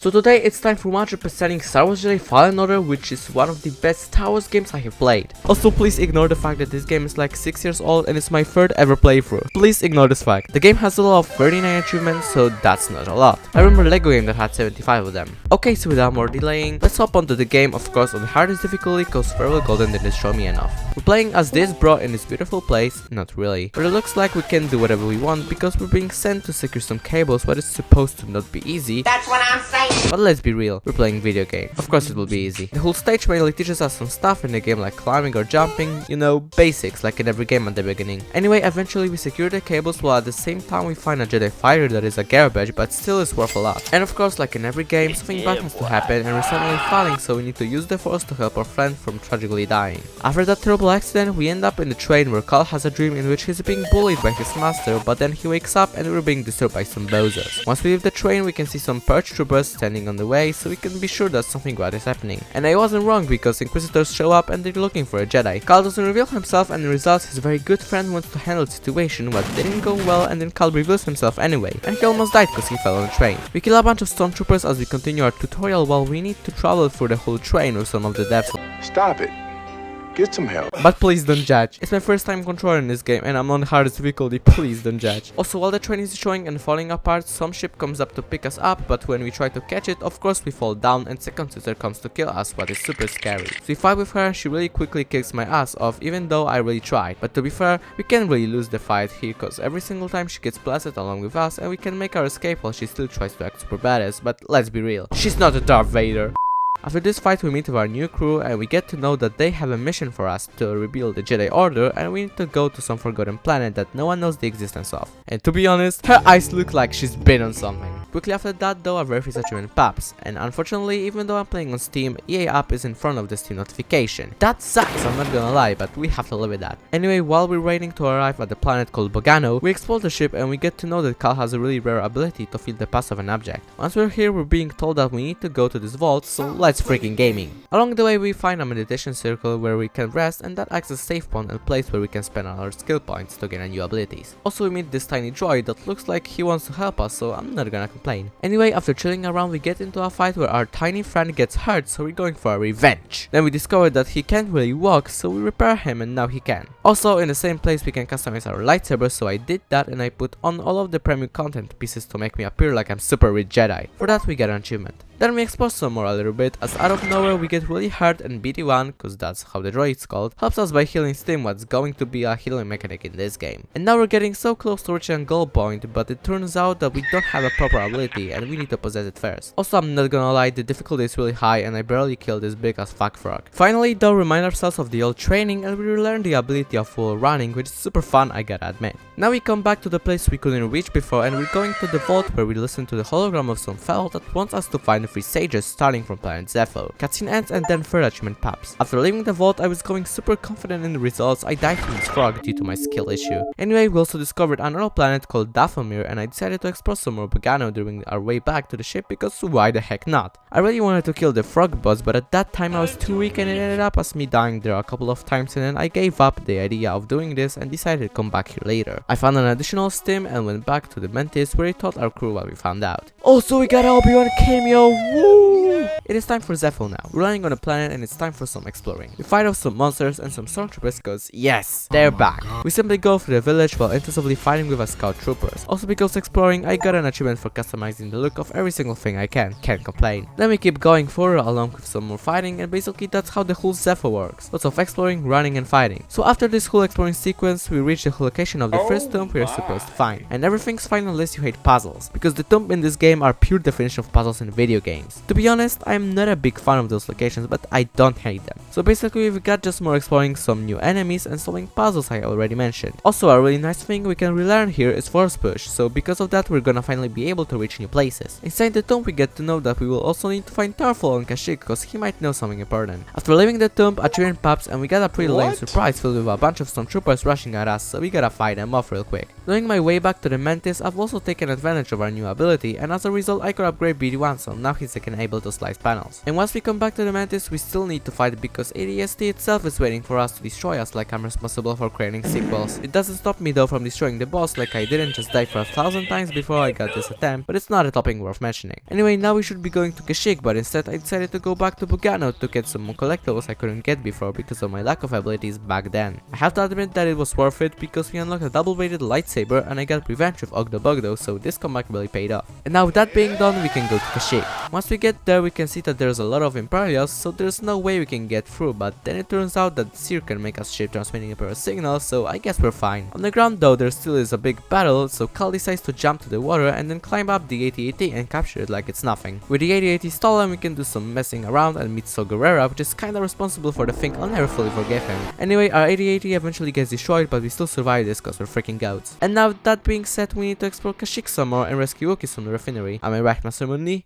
So today it's time for 100%ing Star Wars Jedi Fallen Order, which is one of the best Star Wars games I have played. Also, please ignore the fact that this game is like 6 years old and it's my third ever playthrough. Please ignore this fact. The game has a lot of 39 achievements, so that's not a lot. I remember a LEGO game that had 75 of them. Okay, so without more delaying, let's hop onto the game, of course on the hardest difficulty, cause Farewell Golden didn't show me enough. We're playing as this bro in this beautiful place, not really, but it looks like we can do whatever we want because we're being sent to secure some cables, but it's supposed to not be easy. That's what I'm saying. But let's be real, we're playing video game. Of course it will be easy. The whole stage mainly teaches us some stuff in the game like climbing or jumping, you know, basics like in every game at the beginning. Anyway, eventually we secure the cables while at the same time we find a Jedi fighter that is a garbage but still is worth a lot. And of course, like in every game, something bad has to happen and we're suddenly falling, so we need to use the force to help our friend from tragically dying. After that terrible accident, we end up in the train where Cal has a dream in which he's being bullied by his master, but then he wakes up and we're being disturbed by some bozos. Once we leave the train, we can see some purge troopers standing on the way, so we can be sure that something bad is happening. And I wasn't wrong because Inquisitors show up and they're looking for a Jedi. Cal doesn't reveal himself, and the result, his very good friend wants to handle the situation, but didn't go well, and then Cal reveals himself anyway, and he almost died because he fell on the train. We kill a bunch of stormtroopers as we continue our tutorial while we need to travel through the whole train with some of the devs. Stop it. Get some help. But please don't judge. It's my first time controlling this game and I'm on the hardest difficulty, please don't judge. Also, while the train is destroying and falling apart, some ship comes up to pick us up, but when we try to catch it, of course we fall down and second sister comes to kill us, what is super scary. So we fight with her, she really quickly kicks my ass off, even though I really tried. But to be fair, we can't really lose the fight here, cause every single time she gets blasted along with us and we can make her escape while she still tries to act super badass, but let's be real, she's not a Darth Vader. After this fight, we meet with our new crew and we get to know that they have a mission for us to rebuild the Jedi Order, and we need to go to some forgotten planet that no one knows the existence of. And to be honest, her eyes look like she's been on something. Quickly after that though, our very first achievement pops, and unfortunately, even though I'm playing on Steam, EA app is in front of the Steam notification. That sucks, I'm not gonna lie, but we have to live with that. Anyway, while we're waiting to arrive at the planet called Bogano, we explore the ship and we get to know that Cal has a really rare ability to feel the past of an object. Once we're here, we're being told that we need to go to this vault, so let's freaking gaming. Along the way, we find a meditation circle where we can rest, and that acts as a safe point and place where we can spend our skill points to gain new abilities. Also, we meet this tiny droid that looks like he wants to help us, so I'm not gonna complain. Anyway, after chilling around, we get into a fight where our tiny friend gets hurt, so we're going for a revenge. Then we discover that he can't really walk, so we repair him and now he can. Also, in the same place we can customize our lightsaber, so I did that and I put on all of the premium content pieces to make me appear like I'm super rich Jedi. For that we get an achievement. Then we explore some more a little bit, as out of nowhere we get really hurt, and BD1, cause that's how the droid's called, helps us by healing Steam, what's going to be a healing mechanic in this game. And now we're getting so close to reaching a goal point, but it turns out that we don't have a proper ability and we need to possess it first. Also, I'm not gonna lie, the difficulty is really high and I barely killed this big as fuck frog. Finally though, remind ourselves of the old training and we relearn the ability of wall running, which is super fun, I gotta admit. Now we come back to the place we couldn't reach before, and we're going to the vault where we listen to the hologram of some fellow that wants us to find the 3 sages starting from planet Zepho. Cutscene ends and then third achievement pops. After leaving the vault, I was going super confident in the results. I died from this frog due to my skill issue. Anyway, we also discovered another planet called Dathomir, and I decided to explore some more Bogano during our way back to the ship because why the heck not? I really wanted to kill the frog boss, but at that time I was too weak and it ended up as me dying there a couple of times, and then I gave up the idea of doing this and decided to come back here later. I found an additional stim and went back to the Mantis where I taught our crew what we found out. Also, we got an Obi-Wan cameo, woo! It is time for Zepho now. We're landing on a planet and it's time for some exploring. We fight off some monsters and some stormtroopers cause yes, they're back. We simply go through the village while intensively fighting with our scout troopers. Also, because exploring, I got an achievement for customizing the look of every single thing I can. Can't complain. Then we keep going forward along with some more fighting, and basically that's how the whole Zepho works. Lots of exploring, running and fighting. So after this whole exploring sequence, we reach the location of the first tomb we are supposed to find. And everything's fine unless you hate puzzles, because the tomb in this game are pure definition of puzzles in video games. To be honest, I'm not a big fan of those locations, but I don't hate them. So basically we've got just more exploring some new enemies and solving puzzles I already mentioned. Also, a really nice thing we can relearn here is force push, so because of that we're gonna finally be able to reach new places. Inside the tomb we get to know that we will also need to find Tarful on Kashyyyk, cause he might know something important. After leaving the tomb, achievement pops and we got a pretty lame surprise filled with a bunch of stormtroopers rushing at us, so we gotta fight them off real quick. Doing my way back to the Mantis, I've also taken advantage of our new ability, and as a result I could upgrade BD1, so now he's again able to slice past panels. And once we come back to the Mantis, we still need to fight because ADST itself is waiting for us to destroy us, like I'm responsible for creating sequels. It doesn't stop me though from destroying the boss, like I didn't just die for 1,000 times before I got this attempt, but it's not a topic worth mentioning. Anyway, now we should be going to Kashyyyk, but instead I decided to go back to Bogano to get some more collectibles I couldn't get before because of my lack of abilities back then. I have to admit that it was worth it because we unlocked a double-weighted lightsaber and I got revenge with Ogdo Bogdo, so this comeback really paid off. And now with that being done, we can go to Kashyyyk. Once we get there, we can see that there's a lot of Imperials, so there's no way we can get through, but then it turns out that Seer can make us ship transmitting Imperial signals, so I guess we're fine. On the ground though, there still is a big battle, so Cal decides to jump to the water and then climb up the AT-AT and capture it like it's nothing. With the AT-AT stolen, we can do some messing around and meet Saw Gerrera, which is kinda responsible for the thing I'll never fully forgive him. Anyway, our AT-AT eventually gets destroyed, but we still survive this cause we're freaking goats. And now that being said, we need to explore Kashyyyk some more and rescue Wookiees from the refinery. Am I right, Master Munni?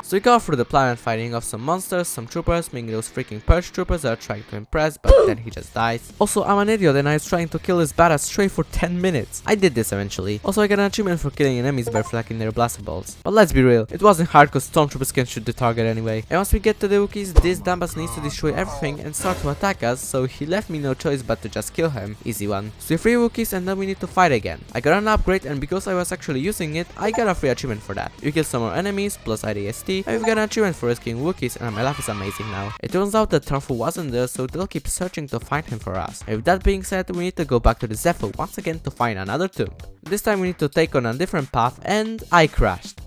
So we go through the planet fighting off some monsters, some troopers, making those freaking purge troopers that are trying to impress, but then he just dies. Also, I'm an idiot and I was trying to kill this badass stray for 10 minutes. I did this eventually. Also, I got an achievement for killing enemies by flacking their blaster bolts. But let's be real, it wasn't hard cause stormtroopers can shoot the target anyway. And once we get to the Wookiees, this dumbass needs to destroy everything and start to attack us, so he left me no choice but to just kill him. Easy one. So we free Wookiees and then we need to fight again. I got an upgrade and because I was actually using it, I got a free achievement for that. We kill some more enemies plus IDST, and we've got an achievement for rescuing Wookiees, and my life is amazing now. It turns out that Tarfu wasn't there, so they'll keep searching to find him for us. And with that being said, we need to go back to the Zephyr once again to find another tomb. This time we need to take on a different path, and I crashed.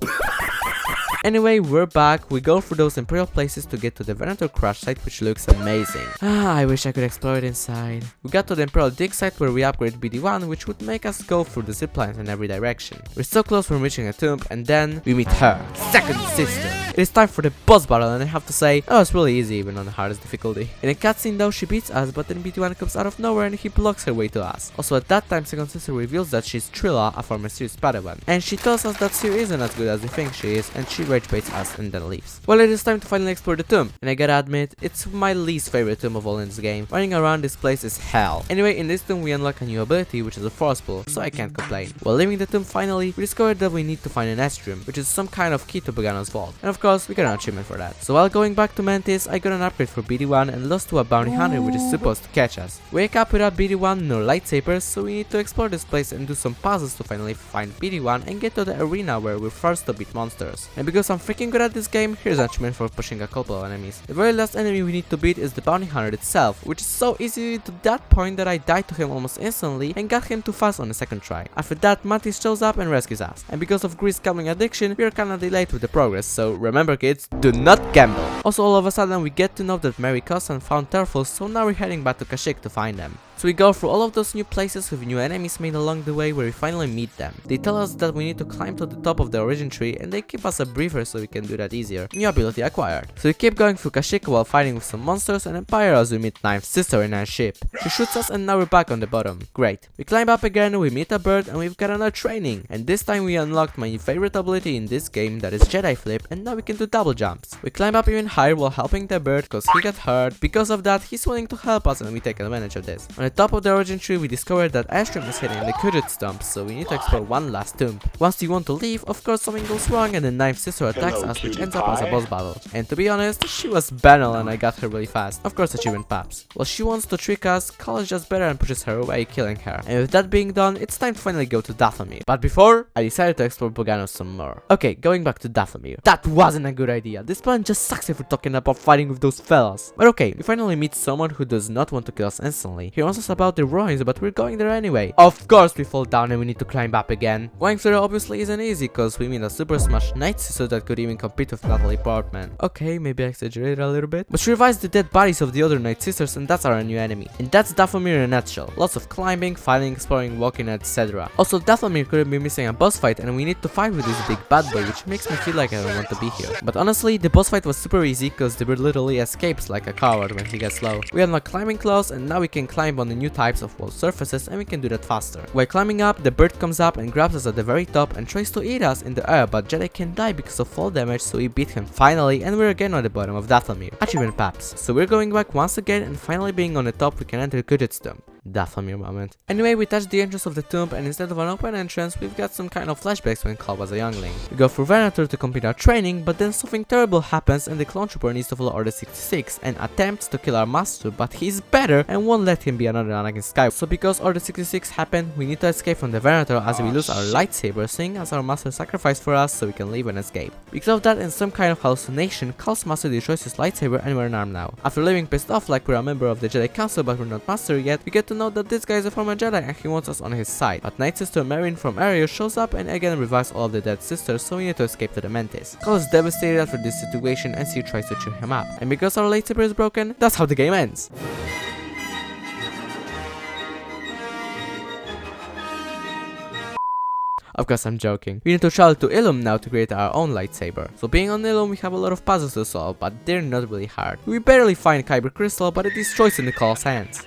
Anyway, we're back. We go through those Imperial places to get to the Venator crash site, which looks amazing. I wish I could explore it inside. We got to the Imperial dig site where we upgrade BD1, which would make us go through the ziplines in every direction. We're so close from reaching a tomb, and then we meet her, second sister. It is time for the boss battle, and I have to say, that was really easy even on the hardest difficulty. In a cutscene though, she beats us, but then BD1 comes out of nowhere and he blocks her way to us. Also at that time, second sister reveals that she's Trilla, a former Seer's Padawan, and she tells us that Seer isn't as good as we think she is, and she rage baits us and then leaves. Well, it is time to finally explore the tomb, and I gotta admit, it's my least favorite tomb of all in this game. Running around this place is hell. Anyway, in this tomb we unlock a new ability, which is a force pull, so I can't complain. While leaving the tomb finally, we discovered that we need to find an Estrum, which is some kind of key to Bogano's vault, and of course we got an achievement for that. So while going back to Mantis, I got an upgrade for BD1 and lost to a bounty hunter which is supposed to catch us. We wake up without BD1 nor lightsabers, so we need to explore this place and do some puzzles to finally find BD1 and get to the arena where we're forced to beat monsters. And because I'm freaking good at this game, here's an achievement for pushing a couple of enemies. The very last enemy we need to beat is the bounty hunter itself, which is so easy to that point that I died to him almost instantly and got him too fast on the second try. After that, Mantis shows up and rescues us, and because of Grease gambling addiction, we are kinda delayed with the progress, so remember kids, do not gamble. Also, all of a sudden we get to know that Mary Cousin found Turfles, so now we're heading back to Kashyyyk to find them. So we go through all of those new places with new enemies made along the way where we finally meet them. They tell us that we need to climb to the top of the origin tree and they give us a briefer so we can do that easier. New ability acquired. So we keep going through Kashyyyk while fighting with some monsters and Empire as we meet Ninth Sister in our ship. She shoots us and now we're back on the bottom. Great. We climb up again, we meet a bird and we've got another training. And this time we unlocked my favorite ability in this game, that is Jedi Flip, and now we can do double jumps. We climb up even higher while helping the bird cause he got hurt. Because of that, he's willing to help us and we take advantage of this. On the top of the origin tree, we discovered that Estrum is hidden in the Kudut stump, so we need to explore one last tomb. Once we want to leave, of course something goes wrong and the Ninth Sister attacks us, which ends up as a boss battle. And to be honest, she was banal and I got her really fast. Of course achievement paps. While she wants to trick us, Cal is just better and pushes her away, killing her. And with that being done, it's time to finally go to Dathomir. But before, I decided to explore Bogano some more. Okay, going back to Dathomir. That wasn't a good idea. This plan just sucks if we're talking about fighting with those fellas. But okay, we finally meet someone who does not want to kill us instantly. He wants us about the ruins, but we're going there anyway. Of course we fall down and we need to climb up again. Going through there obviously isn't easy, cause we meet a super smash Night Sister that could even compete with Natalie Portman. Okay, maybe I exaggerated a little bit. But she revives the dead bodies of the other Night Sisters and that's our new enemy. And that's Dathomir in a nutshell. Lots of climbing, fighting, exploring, walking, etc. Also, Dathomir couldn't be missing a boss fight and we need to fight with this big bad boy, which makes me feel like I don't want to be here. But honestly, the boss fight was super easy cause the bird literally escapes like a coward when he gets low. We unlock climbing claws and now we can climb on the new types of wall surfaces and we can do that faster. While climbing up, the bird comes up and grabs us at the very top and tries to eat us in the air, but Jedi can die because of fall damage, so we beat him finally and we're again on the bottom of Dathomir. Achievement paps. So we're going back once again and finally being on the top we can enter Kudut's tomb. Dathomir moment. Anyway, we touched the entrance of the tomb, and instead of an open entrance, we've got some kind of flashbacks when Cal was a youngling. We go through Venator to complete our training, but then something terrible happens and the clone trooper needs to follow Order 66 and attempts to kill our master, but he's better and won't let him be another Anakin Skywalker. So because Order 66 happened, we need to escape from the Venator as we lose our lightsaber, seeing as our master sacrificed for us so we can leave and escape. Because of that, in some kind of hallucination, Cal's master destroys his lightsaber and we're unarmed now. After leaving pissed off like we're a member of the Jedi Council but we're not master yet, we get to know that this guy is a former Jedi and he wants us on his side. But Night Sister Marin from Ariel shows up and again revives all of the dead sisters, so we need to escape to the Mantis. Cal is devastated after this situation and Seer tries to cheer him up. And because our lightsaber is broken, that's how the game ends. Of course, I'm joking. We need to travel to Ilum now to create our own lightsaber. So being on Ilum, we have a lot of puzzles to solve, but they're not really hard. We barely find Kyber Crystal, but it destroys in the Cal's hands.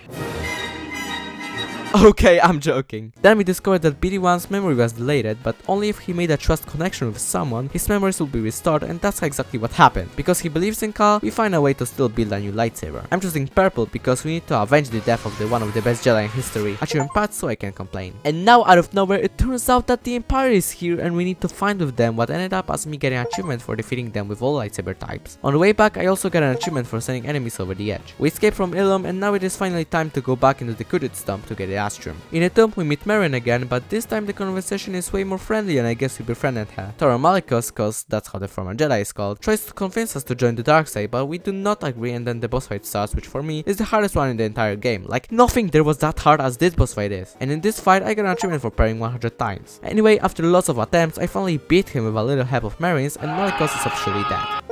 Okay, I'm joking. Then we discovered that BD1's memory was deleted, but only if he made a trust connection with someone, his memories will be restored, and that's exactly what happened. Because he believes in Cal, we find a way to still build a new lightsaber. I'm choosing purple because we need to avenge the death of one of the best Jedi in history, achieving parts so I can complain. And now out of nowhere, it turns out that the Empire is here and we need to find with them, what ended up as me getting an achievement for defeating them with all lightsaber types. On the way back, I also got an achievement for sending enemies over the edge. We escape from Ilum and now it is finally time to go back into the Kudit Stump to get the Astrum. In the tomb, we meet Marin again, but this time the conversation is way more friendly and I guess we befriended her. Toro Malicos, cause that's how the former Jedi is called, tries to convince us to join the dark side, but we do not agree and then the boss fight starts, which for me is the hardest one in the entire game. Like, nothing there was that hard as this boss fight is. And in this fight, I got an achievement for parrying 100 times. Anyway, after lots of attempts, I finally beat him with a little help of Marin's and Malicos is officially dead.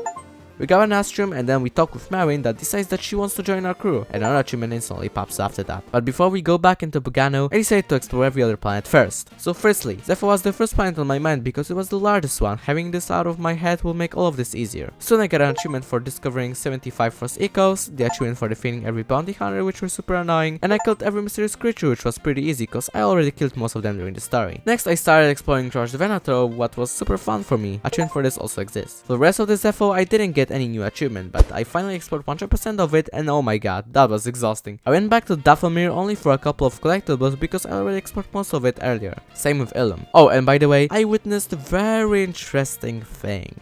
We got an Astrum and then we talk with Marin that decides that she wants to join our crew, and another achievement instantly pops after that. But before we go back into Bogano, I decided to explore every other planet first. So firstly, Zepho was the first planet on my mind because it was the largest one. Having this out of my head will make all of this easier. Soon I got an achievement for discovering 75 Frost Echoes, the achievement for defeating every bounty hunter which were super annoying, and I killed every mysterious creature which was pretty easy cause I already killed most of them during the story. Next I started exploring George the Venator, what was super fun for me. Achievement for this also exists. For the rest of the Zepho I didn't get any new achievement, but I finally explored 100% of it and oh my god, that was exhausting. I went back to Dathomir only for a couple of collectibles because I already explored most of it earlier. Same with Ilum. Oh, and by the way, I witnessed a very interesting thing.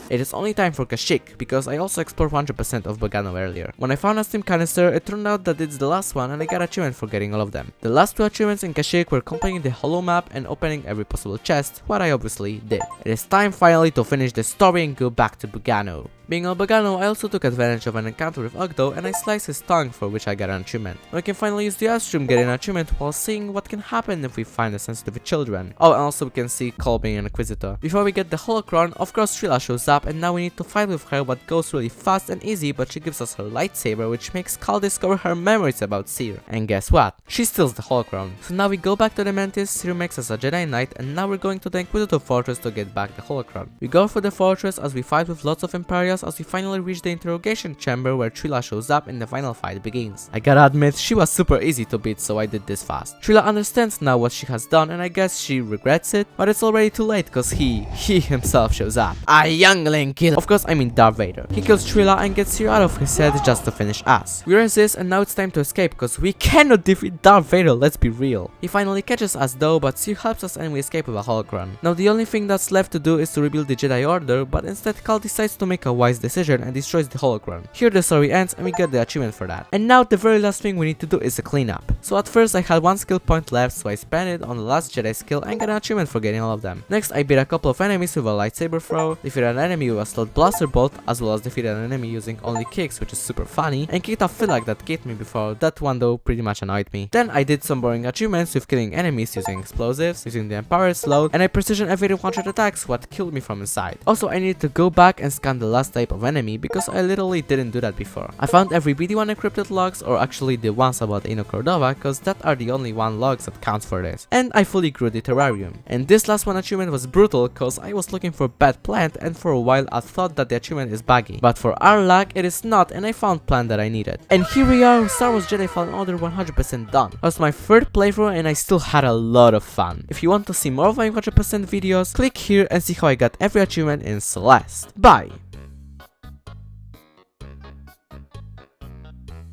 It is only time for Kashyyyk, because I also explored 100% of Bogano earlier. When I found a steam canister, it turned out that it's the last one and I got an achievement for getting all of them. The last two achievements in Kashyyyk were completing the holo map and opening every possible chest, what I obviously did. It is time finally to finish the story and go back to Bogano. Being on Bogano, I also took advantage of an encounter with Ogdo and I sliced his tongue, for which I got an achievement. I can finally use the Astrum getting an achievement while seeing what can happen if we find the sensitive children. Oh, and also we can see Cole being an Inquisitor. Before we get the Holocron, of course Trilla shows up and now we need to fight with her, what goes really fast and easy, but she gives us her lightsaber, which makes Cal discover her memories about Seer. And guess what? She steals the Holocron. So now we go back to the Mantis, Seer makes us a Jedi Knight, and now we're going to the Inquisitor Fortress to get back the Holocron. We go for the fortress as we fight with lots of Imperials as we finally reach the interrogation chamber where Trilla shows up and the final fight begins. I gotta admit, she was super easy to beat, so I did this fast. Trilla understands now what she has done and I guess she regrets it, but it's already too late cause he himself shows up. A youngling killer. Of course I mean Darth Vader. He kills Trilla and gets Seer out of his head just to finish us. We resist and now it's time to escape cause we cannot defeat Darth Vader, let's be real. He finally catches us though, but Seer helps us and we escape with a holocron. Now the only thing that's left to do is to rebuild the Jedi Order, but instead Cal decides to make a wise decision and destroys the holocron. Here the story ends and we get the achievement for that. And now the very last thing we need to do is a cleanup. So at first I had one skill point left, so I spent it on the last Jedi skill and got an achievement for getting all of them. Next I beat a couple of enemies with a lightsaber throw, defeated an enemy with a slot blaster bolt, as well as defeated an enemy using only kicks, which is super funny, and kicked a Philak that kicked me before. That one though pretty much annoyed me. Then I did some boring achievements with killing enemies using explosives, using the Empire's load, and I precision evaded 100 attacks, what killed me from inside. Also I needed to go back and scan the last type of enemy because I literally didn't do that before. I found every BD1 encrypted logs, or actually the ones about Eno Cordova, cause that are the only one logs that counts for this. And I fully grew the terrarium. And this last one achievement was brutal cause I was looking for bad plant and for a while I thought that the achievement is buggy. But for our luck it is not and I found plant that I needed. And here we are, Star Wars Jedi Fallen Order 100% done. It was my third playthrough and I still had a lot of fun. If you want to see more of my 100% videos, click here and see how I got every achievement in Celeste. Bye!